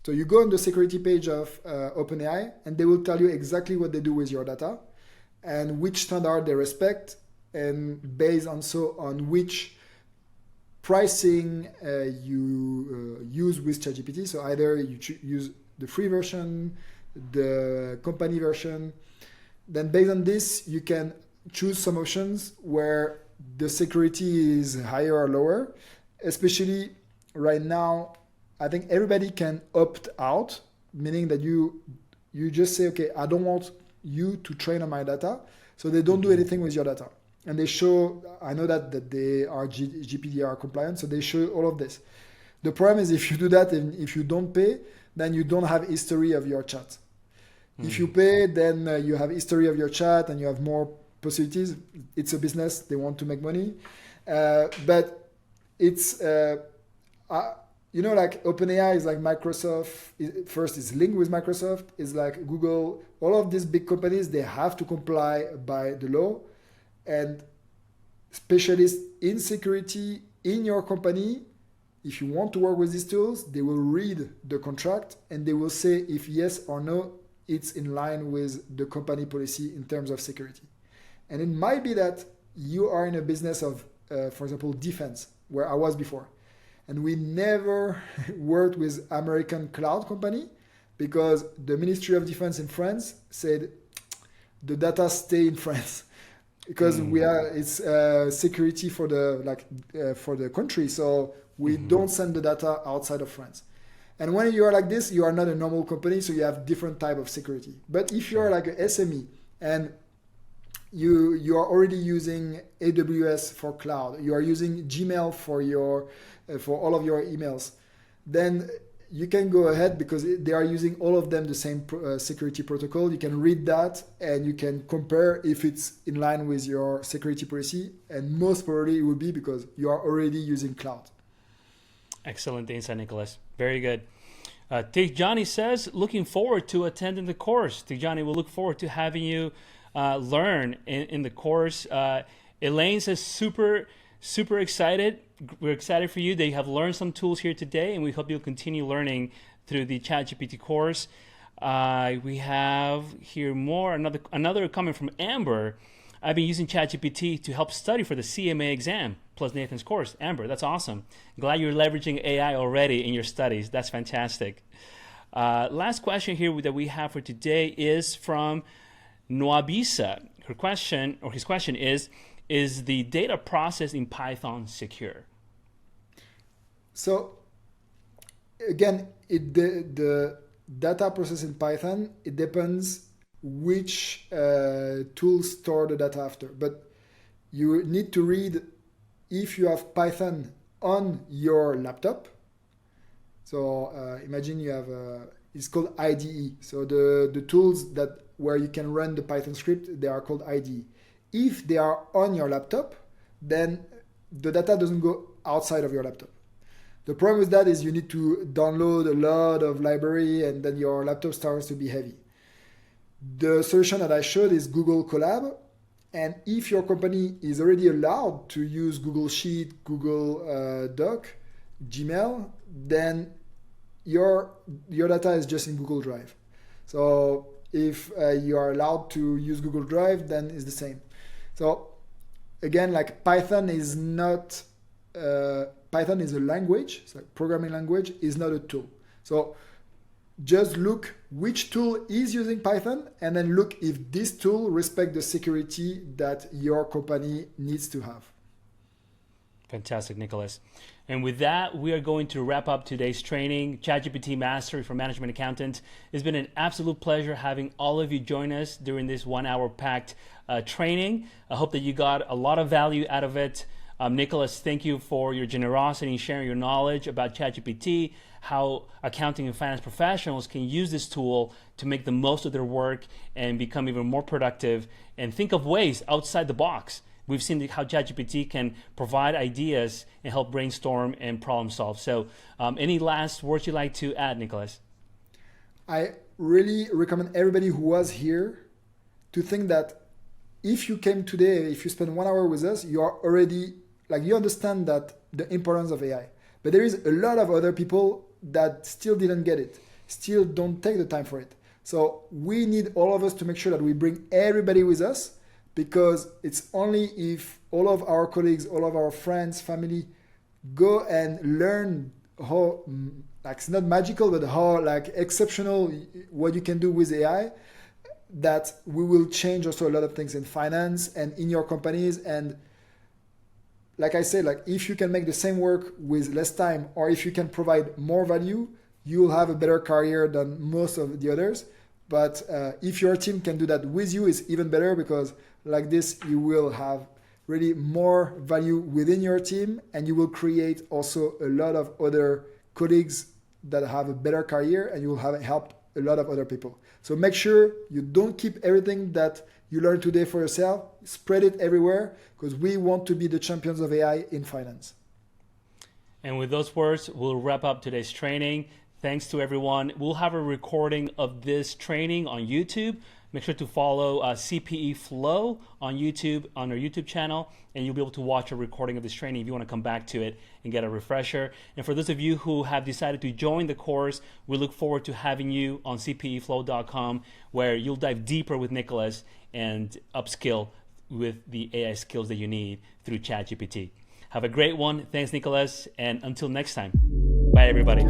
So you go on the security page of OpenAI, and they will tell you exactly what they do with your data and which standard they respect, and based on which pricing you use with ChatGPT. So either you use the free version, the company version. Then based on this, you can choose some options where the security is higher or lower. Especially right now, I think everybody can opt out, meaning that you just say, okay, I don't want you to train on my data. So they don't do anything with your data. And they show, I know that they are GDPR compliant, so they show all of this. The problem is if you do that and if you don't pay, then you don't have history of your chat. If you pay, then you have history of your chat and you have more possibilities. It's a business, they want to make money. But it's, like OpenAI is like Microsoft. First, it's linked with Microsoft. It's like Google. All of these big companies, they have to comply by the law. And specialists in security in your company, if you want to work with these tools, they will read the contract and they will say if yes or no, it's in line with the company policy in terms of security. And it might be that you are in a business of, for example, defense, where I was before. And we never worked with American cloud company because the Ministry of Defense in France said the data stay in France because it's security for the country, so we don't send the data outside of France. And when you are like this, you are not a normal company, so you have different type of security. But if you are like a SME and you are already using AWS for cloud, you are using Gmail for all of your emails, then you can go ahead because they are using all of them the same security protocol. You can read that and you can compare if it's in line with your security policy, and most probably it will be because you are already using cloud. Excellent insight, Nicholas. Very good. Tijani says, looking forward to attending the course. Tijani, we'll look forward to having you learn in the course. Elaine says, super excited. We're excited for you. They have learned some tools here today, and we hope you'll continue learning through the ChatGPT course. We have here more. Another comment from Amber. I've been using ChatGPT to help study for the CMA exam, plus Nathan's course. Amber, that's awesome. Glad you're leveraging AI already in your studies. That's fantastic. Last question here that we have for today is from Noabisa. His question is the data processed in Python secure? So again, the data processed in Python, it depends which tool store the data after. But you need to read if you have Python on your laptop. So imagine you have it's called IDE. So the tools where you can run the Python script, they are called IDE. If they are on your laptop, then the data doesn't go outside of your laptop. The problem with that is you need to download a lot of library and then your laptop starts to be heavy. The solution that I showed is Google Colab. And if your company is already allowed to use Google Sheet, Google Doc, Gmail, then your data is just in Google Drive. So if you are allowed to use Google Drive, then it's the same. So again, like Python is not, Python is a language, it's like programming language, is not a tool. So just look which tool is using Python and then look if this tool respects the security that your company needs to have. Fantastic, Nicholas. And with that, we are going to wrap up today's training, ChatGPT Mastery for Management Accountants. It's been an absolute pleasure having all of you join us during this 1 hour packed training. I hope that you got a lot of value out of it. Nicholas, thank you for your generosity in sharing your knowledge about ChatGPT, how accounting and finance professionals can use this tool to make the most of their work and become even more productive and think of ways outside the box. We've seen how ChatGPT can provide ideas and help brainstorm and problem solve. So any last words you'd like to add, Nicholas? I really recommend everybody who was here to think that if you came today, if you spend 1 hour with us, you are already, like, you understand that the importance of AI. But there is a lot of other people that still didn't get it, still don't take the time for it. So we need all of us to make sure that we bring everybody with us, because it's only if all of our colleagues, all of our friends, family go and learn how, like, it's not magical, but how like exceptional what you can do with AI, that we will change also a lot of things in finance and in your companies. And like I said, like if you can make the same work with less time, or if you can provide more value, you will have a better career than most of the others. But if your team can do that with you, it's even better, because like this, you will have really more value within your team, and you will create also a lot of other colleagues that have a better career, and you will have helped a lot of other people. So make sure you don't keep everything that you learned today for yourself, spread it everywhere, because we want to be the champions of AI in finance. And with those words, we'll wrap up today's training. Thanks to everyone. We'll have a recording of this training on YouTube. Make sure to follow CPE Flow on YouTube, on our YouTube channel, and you'll be able to watch a recording of this training if you want to come back to it and get a refresher. And for those of you who have decided to join the course, we look forward to having you on cpeflow.com, where you'll dive deeper with Nicholas and upskill with the AI skills that you need through ChatGPT. Have a great one. Thanks, Nicholas. And until next time, bye, everybody.